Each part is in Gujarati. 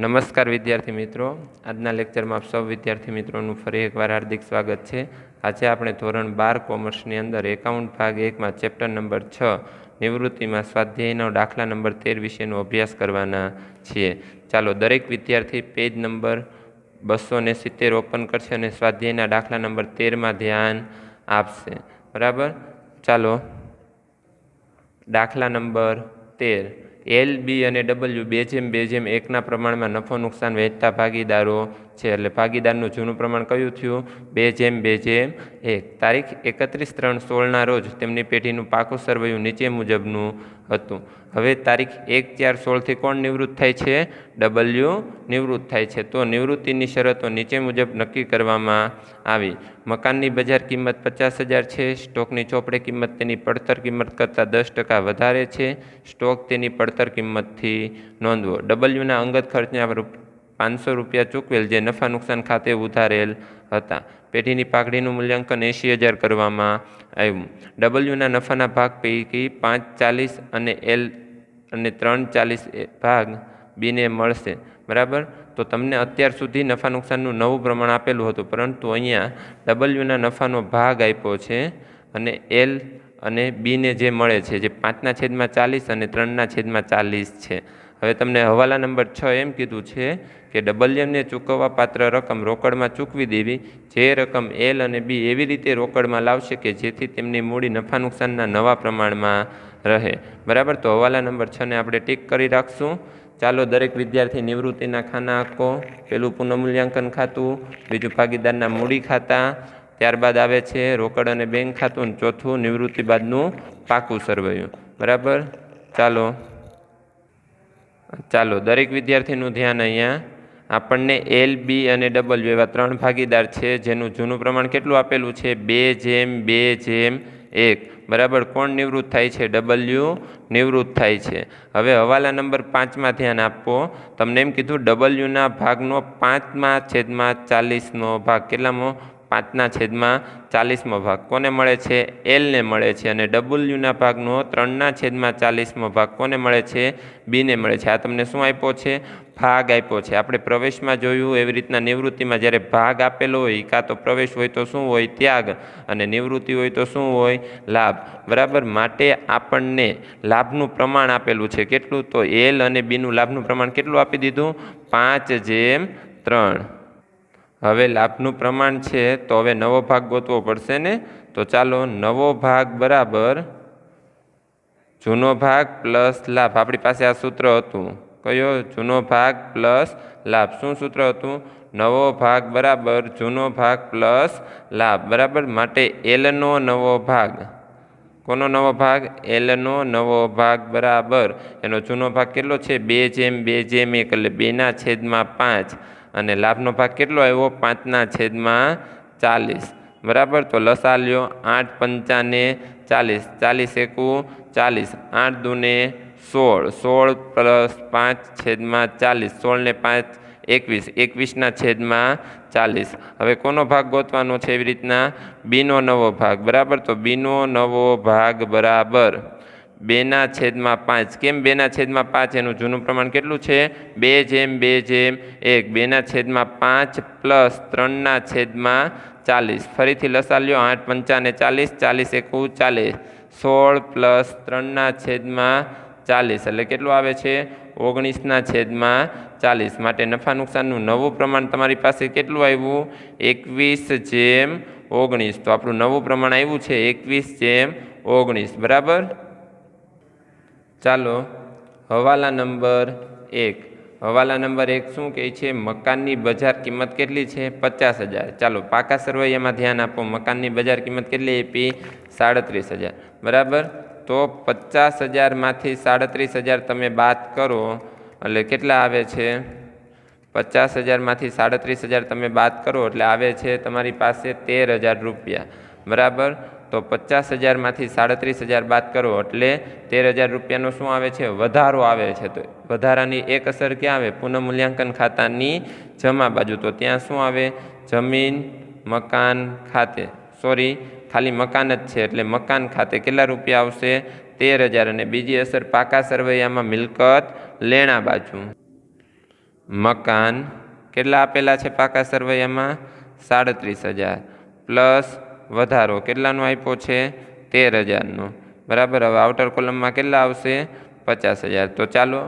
નમસ્કાર વિદ્યાર્થી મિત્રો, આજના લેક્ચરમાં આપ સૌ વિદ્યાર્થી મિત્રોનું ફરી એકવાર હાર્દિક સ્વાગત છે। આજે આપણે ધોરણ 12 કોમર્સની અંદર એકાઉન્ટ ભાગ 1માં ચેપ્ટર નંબર 6 નિવૃત્તિમાં સ્વાધ્યાયનો દાખલા નંબર 13 વિશેનો અભ્યાસ કરવાના છીએ। ચાલો દરેક વિદ્યાર્થી પેજ નંબર 270 ઓપન કરશે અને સ્વાધ્યાયના દાખલા નંબર 13માં ધ્યાન આપશે। બરાબર, ચાલો દાખલા નંબર 13 એલ, બી અને ડબલ્યુ 2:2:1 પ્રમાણમાં નફો નુકસાન વહેંચતા ભાગીદારો છે। એટલે ભાગીદારનું જૂનું પ્રમાણ કયું થયું? 2:2:1। તારીખ 31/3/16 રોજ તેમની પેઢીનું પાકું સરવૈયું નીચે મુજબનું હતું। હવે તારીખ 1/4/16 કોણ નિવૃત્ત થાય છે? ડબલ્યુ નિવૃત્ત થાય છે। તો નિવૃત્તિની શરતો નીચે મુજબ નક્કી કરવામાં આવી। મકાનની બજાર કિંમત 50,000 છે। સ્ટોકની ચોપડે કિંમત તેની પડતર કિંમત કરતાં 10% વધારે છે। સ્ટોક તેની પડતર કિંમતથી નોંધવો। ડબલ્યુના અંગત ખર્ચને 500 રૂપિયા ચૂકવેલ જે નફા નુકસાન ખાતે ઉધારેલ હતા। પેઢીની પાઘડીનું મૂલ્યાંકન 80,000 કરવામાં આવ્યું। ડબલ્યુના નફાના ભાગ પૈકી 5/40 અને એલ અને 3/40 ભાગ બીને મળશે। બરાબર, તો તમને અત્યાર સુધી નફા નુકસાનનું નવું પ્રમાણ આપેલું હતું, પરંતુ અહીંયા ડબલ્યુના નફાનો ભાગ આપ્યો છે અને એલ અને બીને જે મળે છે જે 5/40 અને 3/40 છે। હવે તમને હવાલા નંબર 6 એમ કીધું છે કે ડબલ્યુને ચૂકવવા પાત્ર રકમ રોકડમાં ચૂકવી દેવી। જે રકમ એલ અને બી એવી રીતે રોકડમાં લાવશે કે જેથી તેમની મૂડી નફા નુકસાનના નવા પ્રમાણમાં રહે। બરાબર, તો હવાલા નંબર 6ને આપણે ટીક કરી રાખશું। ચાલો દરેક વિદ્યાર્થી નિવૃત્તિના ખાના આંકો। પહેલું પુનઃમૂલ્યાંકન ખાતું, બીજું ભાગીદારના મૂડી ખાતા, ત્યારબાદ આવે છે રોકડ અને બેંક ખાતું, અને ચોથું નિવૃત્તિ બાદનું પાકું સરવૈયું। બરાબર, ચાલો દરેક વિદ્યાર્થીનું ધ્યાન અહીંયા। આપણને એલ, બી અને ડબલ્યુ એવા 3 ભાગીદાર છે જેનું જૂનું પ્રમાણ કેટલું આપેલું છે? 2:2:1। બરાબર, કોણ નિવૃત્ત થાય છે? ડબલ્યુ નિવૃત્ત થાય છે। હવે હવાલા નંબર 5માં ધ્યાન આપો। તમને એમ કીધું ડબલ્યુના ભાગનો 5/40નો ભાગ, કેટલામો? 5/40મો ભાગ કોને મળે છે? એલને મળે છે। અને ડબલ્યુના ભાગનો 3/40મો ભાગ કોને મળે છે? બીને મળે છે। આ તમને શું આપ્યો છે? ભાગ આપ્યો છે। આપણે પ્રવેશમાં જોયું એવી રીતના નિવૃત્તિમાં જ્યારે ભાગ આપેલો હોય, કાં તો પ્રવેશ હોય તો શું હોય? ત્યાગ, અને નિવૃત્તિ હોય તો શું હોય? લાભ। બરાબર, માટે આપણને લાભનું પ્રમાણ આપેલું છે કેટલું? તો એલ અને બીનું લાભનું પ્રમાણ કેટલું આપી દીધું? 5/3। હવે લાભનું પ્રમાણ છે તો હવે નવો ભાગ ગોતવો પડશે ને। તો ચાલો, નવો ભાગ બરાબર જૂનો ભાગ પ્લસ લાભ। આપણી પાસે આ સૂત્ર હતું, કયો? જૂનો ભાગ પ્લસ લાભ। શું સૂત્ર હતું? નવો ભાગ બરાબર જૂનો ભાગ પ્લસ લાભ। બરાબર, માટે એલનો નવો ભાગ, કોનો નવો ભાગ? એલનો નવો ભાગ બરાબર એનો જૂનો ભાગ કેટલો છે? 2:2:1 એટલે 2/5। અને લાભનો ભાગ કેટલો આવ્યો? 5/40। બરાબર, તો લસા લ્યો। 8×5 = 40, 40×1 = 40, 8×2 = 16, 16 + 5/40, 16 ને 5 = 21, 21/40। હવે કોનો ભાગ ગોતવાનો છે? એવી રીતના બીનો નવો ભાગ। બરાબર, તો બીનો નવો ભાગ બરાબર 2/5। કેમ 2/5? એનું જૂનું પ્રમાણ કેટલું છે? 2:2:1। 2/5 પ્લસ 3/40। ફરીથી લસા લ્યો। 8×5 = 40, 40×1 = 40, 16 + 3/40 એટલે કેટલું આવે છે? 19/40। માટે નફા નુકસાનનું નવું પ્રમાણ તમારી પાસે કેટલું આવ્યું? 21/19। તો આપણું નવું પ્રમાણ આવ્યું છે 21/19। બરાબર, ચાલો હવાલા નંબર 1। હવાલા નંબર 1 શું કહે છે? મકાનની બજાર કિંમત કેટલી છે? 50,000। ચાલો પાકા સરવૈયામાં ધ્યાન આપો। મકાનની બજાર કિંમત કેટલી આપી? 37,000। બરાબર, તો 50,000માંથી 37,000 તમે બાદ કરો એટલે કેટલા આવે છે? 50,000માંથી 37,000 તમે બાદ કરો એટલે આવે છે તમારી પાસે 13,000 રૂપિયા। બરાબર, તો 50,000માંથી 37,000 બાદ કરો એટલે 13,000 રૂપિયાનો શું આવે છે? વધારો આવે છે। તો વધારાની એક અસર ક્યાં આવે? પુનઃમૂલ્યાંકન ખાતાની જમા બાજુ। તો ત્યાં શું આવે? જમીન મકાન ખાતે, સોરી ખાલી મકાન જ છે એટલે મકાન ખાતે કેટલા રૂપિયા આવશે? 13,000। અને બીજી અસર પાકા સરવૈયામાં મિલકત લેણા બાજુ। મકાન કેટલા આપેલા છે પાકા સરવૈયામાં 37,000 પ્લસ વધારો કેટલાનો આપ્યો છે 13,000નો બરાબર। હવે આઉટર કોલમમાં કેટલા આવશે 50,000। તો ચાલો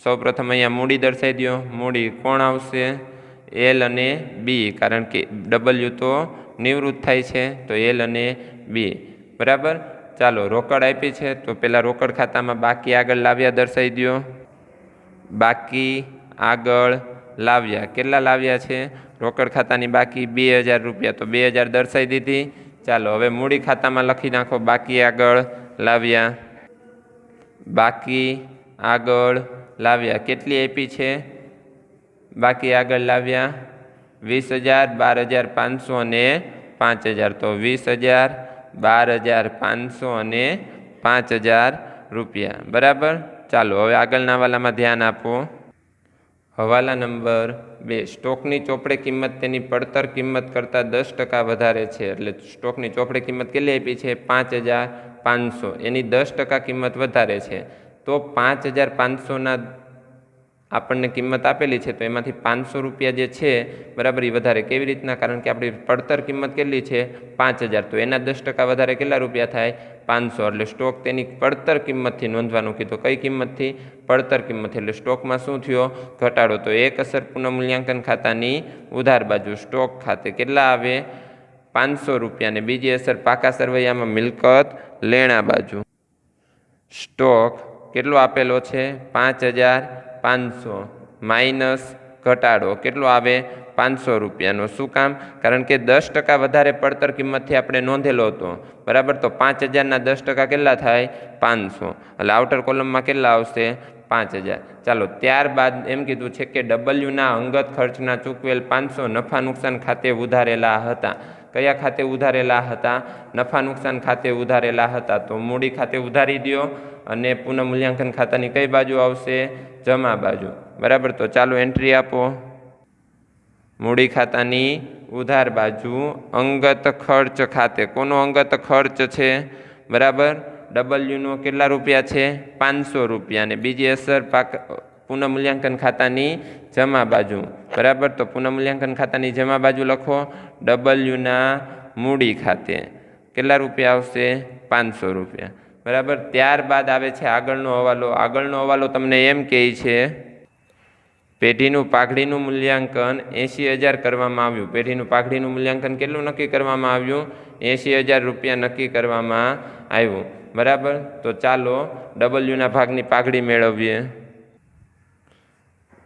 સૌપ્રથમ અહીંયા મૂડી દર્શાવી દો। મૂડી કોણ આવશે એલ અને બી, કારણ કે ડબલ્યુ તો નિવૃત્ત થાય છે તો એલ અને બી બરાબર। ચાલો રોકડ આપી છે તો પહેલાં રોકડ ખાતામાં બાકી આગળ લાવ્યા દર્શાવી દો। બાકી આગળ લાવ્યા કેટલા લાવ્યા છે રોકડ ખાતાની બાકી 2,000 રૂપિયા, તો 2,000 દર્શાવી દીધી। ચાલો હવે મૂડી ખાતામાં લખી નાખો બાકી આગળ લાવ્યા। બાકી આગળ લાવ્યા કેટલી આપી છે બાકી આગળ લાવ્યા 20,000, 12,500 અને 5,000, તો 20,000, 12,500 અને 5,000 રૂપિયા બરાબર। ચાલો હવે આગળના હવાલામાં ધ્યાન આપો। હવાલા નંબર 2, સ્ટોકની ચોપડે કિંમત તેની પડતર કિંમત કરતાં 10% વધારે છે, એટલે સ્ટોકની ચોપડે કિંમત કેટલી આપી છે 5,500, એની 10% કિંમત વધારે છે, તો 5,500ના આપણને કિંમત આપેલી છે તો એમાંથી 500 રૂપિયા જે છે બરાબર એ વધારે કેવી રીતના, કારણ કે આપણી પડતર કિંમત કેટલી છે 5,000, તો એના 10% વધારે કેટલા રૂપિયા થાય 500, એટલે સ્ટોક તેની પડતર કિંમતથી નોંધવાનું કીધું। કઈ કિંમતથી પડતર કિંમતથી, એટલે સ્ટોકમાં શું થયો ઘટાડો। તો એક અસર પુનઃમૂલ્યાંકન ખાતાની ઉધાર બાજુ સ્ટોક ખાતે કેટલા આવે 500 રૂપિયા, અને બીજી અસર પાકા સરવૈયામાં મિલકત લેણા બાજુ સ્ટોક કેટલો આપેલો છે 5,500 માઇનસ ઘટાડો કેટલો આવે 500 રૂપિયાનો। શું કામ, કારણ કે 10% વધારે પડતર કિંમતથી આપણે નોંધેલો હતો બરાબર, તો 5,000ના 10% કેટલા થાય 500, એટલે આઉટર કોલમમાં કેટલા આવશે 5,000। ચાલો ત્યારબાદ એમ કીધું છે કે ડબલ્યુના અંગત ખર્ચના ચૂકવેલ 500 નફા નુકસાન ખાતે ઉધારેલા હતા। કયા ખાતે ઉધારેલા હતા નફા નુકસાન ખાતે ઉધારેલા હતા, તો મૂડી ખાતે ઉધારી દો અને પુનઃમૂલ્યાંકન ખાતાની કઈ બાજુ આવશે જમા બાજુ બરાબર। તો ચાલો એન્ટ્રી આપો। મૂડી ખાતાની ઉધાર બાજુ અંગત ખર્ચ ખાતે, કોનો અંગત ખર્ચ છે બરાબર ડબલ્યુનો કેટલા રૂપિયા છે 500 રૂપિયા, અને બીજી અસર પુનઃમૂલ્યાંકન ખાતાની જમા બાજુ બરાબર, તો પુનઃમૂલ્યાંકન ખાતાની જમા બાજુ લખો ડબલ્યુના મૂડી ખાતે કેટલા રૂપિયા આવશે 500 રૂપિયા બરાબર। ત્યારબાદ આવે છે આગળનો હવાલો। આગળનો હવાલો તમને એમ કહે છે પેઢીનું પાઘડીનું મૂલ્યાંકન 80,000 કરવામાં આવ્યું। પેઢીનું પાઘડીનું મૂલ્યાંકન કેટલું નક્કી કરવામાં આવ્યું 80,000 રૂપિયા નક્કી કરવામાં આવ્યું બરાબર। તો ચાલો ડબલ્યુના ભાગની પાઘડી મેળવીએ।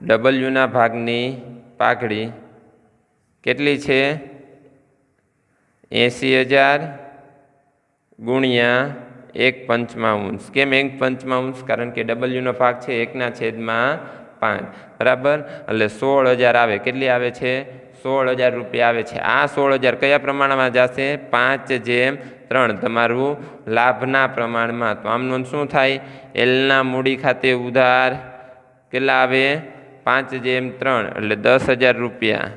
ડબલ્યુના ભાગની પાઘડી કેટલી છે 80,000 ગુણ્યા 1/5, કેમ 1/5, કારણ કે ડબલ્યુનો ભાગ છે 1/5 બરાબર, એટલે 16,000 આવે। કેટલી આવે છે 16,000 રૂપિયા આવે છે। આ 16,000 કયા પ્રમાણમાં જશે 5/3, તમારું લાભના પ્રમાણમાં। તો આમનું શું થાય એલના મૂડી ખાતે ઉધાર કેટલા આવે 5/3, એટલે 10,000 રૂપિયા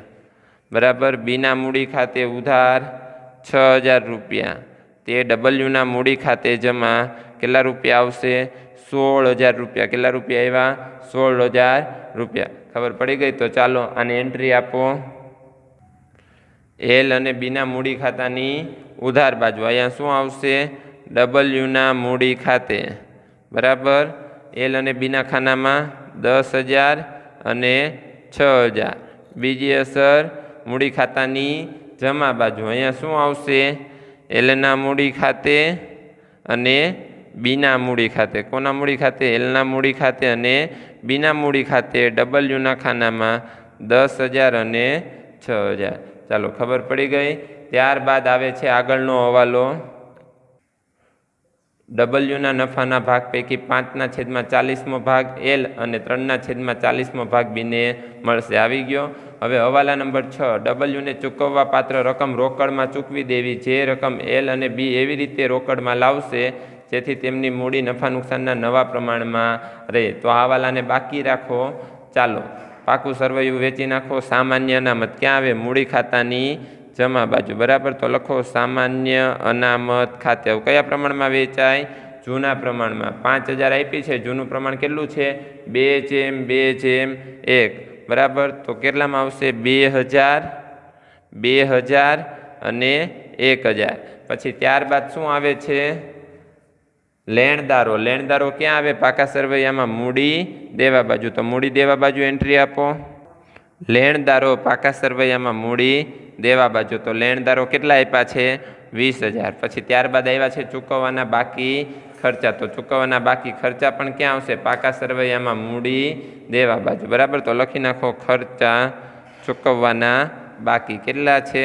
બરાબર। બીના મૂડી ખાતે ઉધાર 6,000 રૂપિયા, તે ડબલ્યુના મૂડી ખાતે જમા કેટલા રૂપિયા આવશે 16,000 રૂપિયા। કેટલા રૂપિયા આવ્યા 16,000 રૂપિયા। ખબર પડી ગઈ? તો ચાલો આને એન્ટ્રી આપો। એલ અને બીના મૂડી ખાતાની ઉધાર બાજુ અહીંયા શું આવશે ડબલ્યુના મૂડી ખાતે બરાબર, એલ અને બીના ખાનામાં 10,000 અને 6,000, બીજી અસર મૂડી ખાતાની જમા બાજુ અહીંયા શું આવશે એલના મૂડી ખાતે અને બીના મૂડી ખાતે, કોના મૂડી ખાતે એલના મૂડી ખાતે અને બીના મૂડી ખાતે ડબલ્યુના ખાનામાં 10,000 અને 6,000। ચાલો ખબર પડી ગઈ। ત્યારબાદ આવે છે આગળનો હવાલો। ડબલ્યુના નફાના ભાગ પૈકી 5/40 ભાગ એલ અને 3/40 ભાગ બીને મળશે। આવી ગયો। હવે હવાલા નંબર 6, ડબલ્યુને ચૂકવવા પાત્ર રકમ રોકડમાં ચૂકવી દેવી। જે રકમ એલ અને બી એવી રીતે રોકડમાં લાવશે જેથી તેમની મૂડી નફા નુકસાનના નવા પ્રમાણમાં રહે। તો આ હવાલાને બાકી રાખો। ચાલો પાકું સરવૈયું વેચી નાખો। સામાન્ય અનામત ક્યાં આવે મૂડી ખાતાની જમા બાજુ બરાબર, તો લખો સામાન્ય અનામત ખાતે કયા પ્રમાણમાં વેચાય જૂના પ્રમાણમાં। 5,000 આપી છે, જૂનું પ્રમાણ કેટલું છે 2/2/1 બરાબર, તો કેટલામાં આવશે? 2000, 2000 અને 1000. પછી ત્યારબાદ શું આવે છે? લેણદારો. લેણદારો ક્યાં આવે? પાકા સરવૈયામાં મૂડી દેવા બાજુ. તો મૂડી દેવા બાજુ એન્ટ્રી આપો. લેણદારો પાકા સરવૈયામાં મૂડી દેવા બાજુ. તો લેણદારો કેટલા આપ્યા છે? 20,000. પછી ત્યારબાદ આવ્યા છે ચૂકવવાના બાકી ખર્ચા. તો ચૂકવવાના બાકી ખર્ચા પણ ક્યાં આવશે? પાકા સરવૈયામાં મૂડી દેવા બાજુ. બરાબર, તો લખી નાખો ખર્ચા ચૂકવવાના બાકી. કેટલા છે?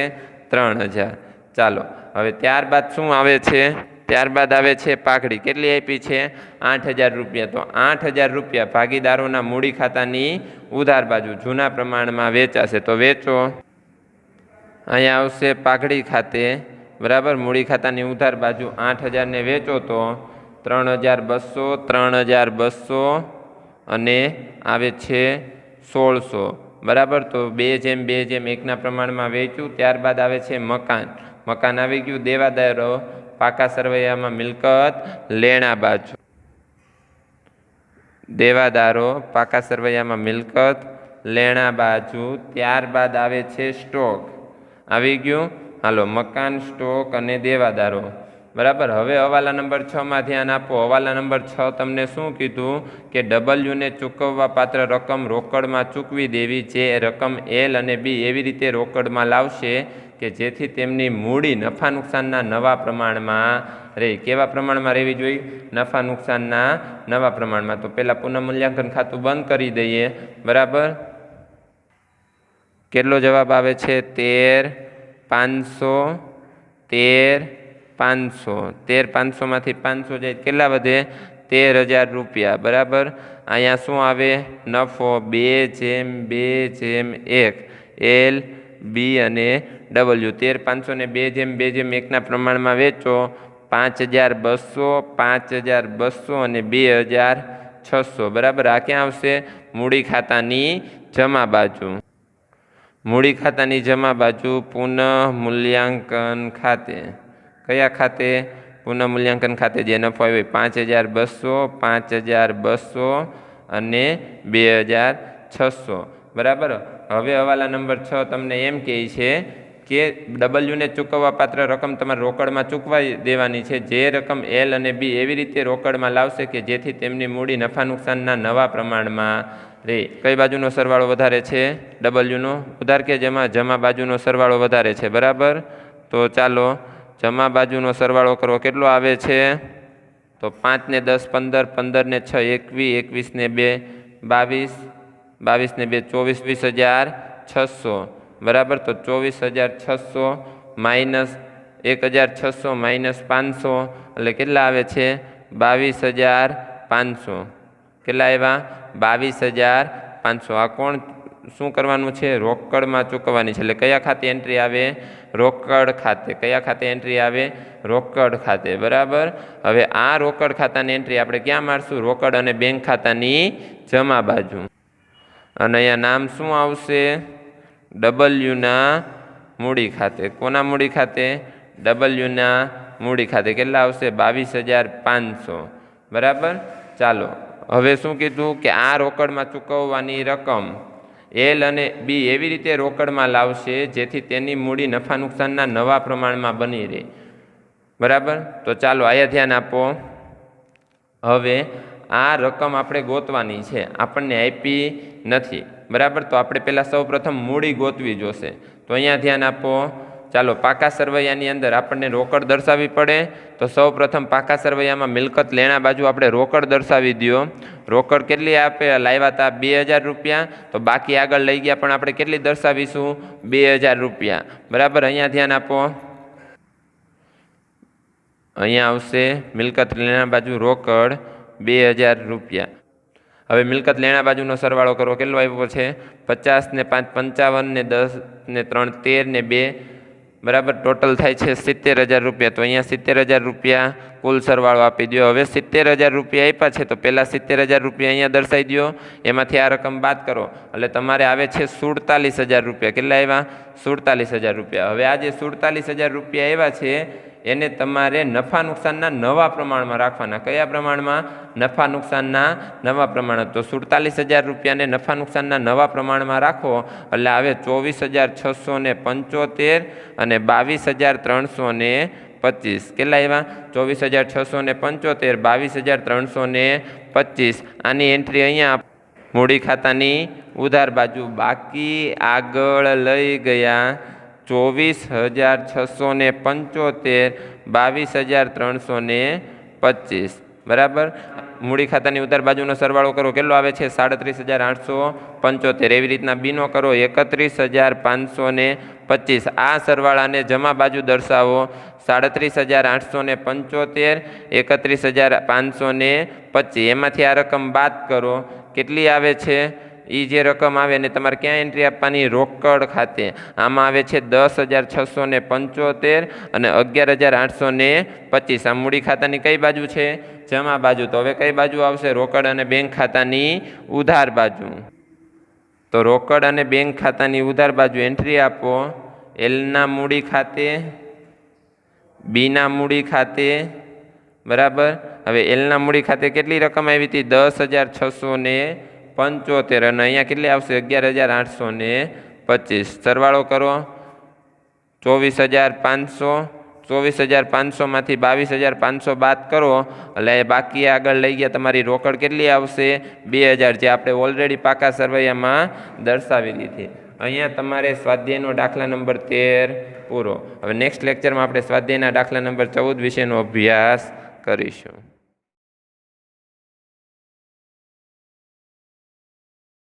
3,000. ચાલો, હવે ત્યારબાદ શું આવે છે? ત્યારબાદ આવે છે પાઘડી. કેટલી આપી છે? 8,000 રૂપિયા. તો 8,000 રૂપિયા ભાગીદારોના મૂડી ખાતાની ઉધાર બાજુ જૂના પ્રમાણમાં વેચાશે. તો વેચો. અહીંયા આવશે પાઘડી ખાતે. બરાબર, મૂડી ખાતાની ઉધાર બાજુ 8,000 ને વેચો તો 3,200, 3,200 અને આવે છે 1,600. બરાબર, તો 2:1 પ્રમાણમાં વેચ્યું. ત્યારબાદ આવે છે મકાન. મકાન આવી ગયું. દેવાદારો પાકા સરવૈયામાં મિલકત લેણા બાજુ. દેવાદારો પાકા સરવૈયામાં મિલકત લેણા બાજુ. ત્યારબાદ આવે છે સ્ટોક. આવી ગયું. હાલો, મકાન, સ્ટોક અને દેવાદારો. બરાબર, હવે હવાલા નંબર 6માં ધ્યાન આપો. હવાલા નંબર 6 તમને શું કીધું? કે ડબલ્યુને ચૂકવવા પાત્ર રકમ રોકડમાં ચૂકવી દેવી. જે રકમ એલ અને બી એવી રીતે રોકડમાં લાવશે કે જેથી તેમની મૂડી નફા નુકસાનના નવા પ્રમાણમાં રહે. કેવા પ્રમાણમાં રહેવી જોઈએ? નફા નુકસાનના નવા પ્રમાણમાં. તો પહેલાં પુનઃમૂલ્યાંકન ખાતું બંધ કરી દઈએ. બરાબર, કેટલો જવાબ આવે છે? 13,500, 13,500. 13,500માંથી 500 જાય કેટલા વધે? 13,000 રૂપિયા. બરાબર, અહીંયા શું આવે? નફો 2:2:1 એલ, બી અને ડબલ્યુ. 13,500 ને 2:2:1 પ્રમાણમાં વેચો. 5,200, 5,200 અને 2,600. બરાબર, આ ક્યાં આવશે? મૂડી ખાતાની જમા બાજુ. મૂડી ખાતાની જમા બાજુ પુનઃમૂલ્યાંકન ખાતે. કયા ખાતે? પુનઃમૂલ્યાંકન ખાતે. જે નફો આવ્યો 5,200, 5,200 અને 2,600. બરાબર, હવે હવાલા નંબર 6 તમને એમ કહે છે કે ડબલ્યુને ચૂકવવા પાત્ર રકમ તમારે રોકડમાં ચૂકવાઈ દેવાની છે. જે રકમ એલ અને બી એવી રીતે રોકડમાં લાવશે કે જેથી તેમની મૂડી નફા નુકસાનના નવા પ્રમાણમાં રહે. કઈ બાજુનો સરવાળો વધારે છે? ડબલ્યુનો. ઉધાર કે જમા? જમા બાજુનો સરવાળો વધારે છે. બરાબર, તો ચાલો જમા બાજુનો સરવાળો કરો. કેટલો આવે છે? તો 5 ને 10 15, 15 ને 6 21, 21 ને 2 22, 22 ને 2 24, 20,600. બરાબર, તો 24,600 માઇનસ 1,600 માઇનસ 500 એટલે કેટલા આવે છે? 22,500. કેટલા આવ્યા? 22,500. આ કોણ શું કરવાનું છે? રોકડમાં ચૂકવવાની છે. એટલે કયા ખાતે એન્ટ્રી આવે? રોકડ ખાતે. કયા ખાતે એન્ટ્રી આવે? રોકડ ખાતે. બરાબર, હવે આ રોકડ ખાતાની એન્ટ્રી આપણે ક્યાં મારશું? રોકડ અને બેંક ખાતાની જમા બાજુ. અને અહીંયા નામ શું આવશે? ડબલ્યુના મૂડી ખાતે. કોના મૂડી ખાતે? ડબલ્યુના મૂડી ખાતે. કેટલા આવશે? 22,500. બરાબર, ચાલો હવે શું કીધું? કે આ રોકડમાં ચૂકવવાની રકમ એલ અને બી એવી રીતે રોકડમાં લાવશે જેથી તેની મૂડી નફા નુકસાનના નવા પ્રમાણમાં બની રહે. બરાબર, તો ચાલો આયા ધ્યાન આપો. હવે આ રકમ આપણે ગોતવાની છે, આપણને આપી નથી. બરાબર, તો આપણે પહેલાં સૌપ્રથમ મૂડી ગોતવી જોશે. તો અહીંયા ધ્યાન આપો. ચાલો, પાકા સરવૈયાની અંદર આપણને રોકડ દર્શાવવી પડે. તો સૌપ્રથમ પાકા સરવૈયામાં મિલકત લેણા બાજુ આપણે રોકડ દર્શાવી દો. રોકડ કેટલી આપે? લાવ્યા હતા 2,000 રૂપિયા. તો બાકી આગળ લઈ ગયા પણ આપણે કેટલી દર્શાવીશું? 2,000 રૂપિયા. બરાબર, અહીંયા ધ્યાન આપો. અહીંયા આવશે મિલકત લેણા બાજુ રોકડ 2,000 રૂપિયા. હવે મિલકત લેણા બાજુનો સરવાળો કરો. કેટલો આવ્યો છે? 50 ને 5 55 ને 10 ને 3 13 ને 2 બરાબર, ટોટલ થાય છે 70,000 રૂપિયા. તો અહીંયા 70,000 રૂપિયા કુલ સરવાળો આપી દો. હવે 70,000 રૂપિયા આપ્યા છે તો પહેલાં 70,000 રૂપિયા અહીંયા દર્શાવી દો. એમાંથી આ રકમ બાદ કરો એટલે તમારે આવે છે 47,000 રૂપિયા. કેટલા આવ્યા? 47,000 રૂપિયા. હવે આ જે 47,000 રૂપિયા આવ્યા છે એને તમારે નફા નુકસાનના નવા પ્રમાણમાં રાખવાના. કયા પ્રમાણમાં? નફા નુકસાનના નવા પ્રમાણ. તો 47,000 રૂપિયાને નફા નુકસાનના નવા પ્રમાણમાં રાખો એટલે આવે 24,675 અને 22,325. કેટલા આવ્યા? 24,675, 22,325. આની એન્ટ્રી અહીંયા મૂડી ખાતાની ઉધાર બાજુ. બાકી આગળ લઈ ગયા 24,675, 22,325. બરાબર. મૂડી ખાતાની ઉધાર બાજુનો સરવાળો કરો, કેટલો આવે છે? 37,875. એવી રીતના બીનો કરો, 31,525. આ સરવાળાને જમા બાજુ દર્શાવો. 37,875, 31,525. એમાંથી આ રકમ બાદ કરો, કેટલી આવે છે? એ જે રકમ આવે ને તમારે ક્યાં એન્ટ્રી આપવાની? રોકડ ખાતે. આમાં આવે છે 10,675 અને 11,825. આ મૂડી ખાતાની કઈ બાજુ છે? જમા બાજુ. તો હવે કઈ બાજુ આવશે? રોકડ અને બેંક ખાતાની ઉધાર બાજુ. તો રોકડ અને બેંક ખાતાની ઉધાર બાજુ એન્ટ્રી આપો. એલના મૂડી ખાતે, બીના મૂડી ખાતે. બરાબર. હવે એલના મૂડી ખાતે કેટલી રકમ આવી હતી? 10,675 અને અહીંયા કેટલી આવશે? 11,825. સરવાળો કરો. 24,500. 24,500માંથી 22,500 બાદ કરો એટલે બાકી આગળ લઈ ગયા તમારી રોકડ કેટલી આવશે? 2,000, જે આપણે ઓલરેડી પાકા સરવૈયામાં દર્શાવી દીધી. અહીંયા તમારે સ્વાધ્યાયનો દાખલા નંબર 13 પૂરો. હવે નેક્સ્ટ લેક્ચરમાં આપણે સ્વાધ્યાયના દાખલા નંબર 14 વિશેનો અભ્યાસ કરીશું.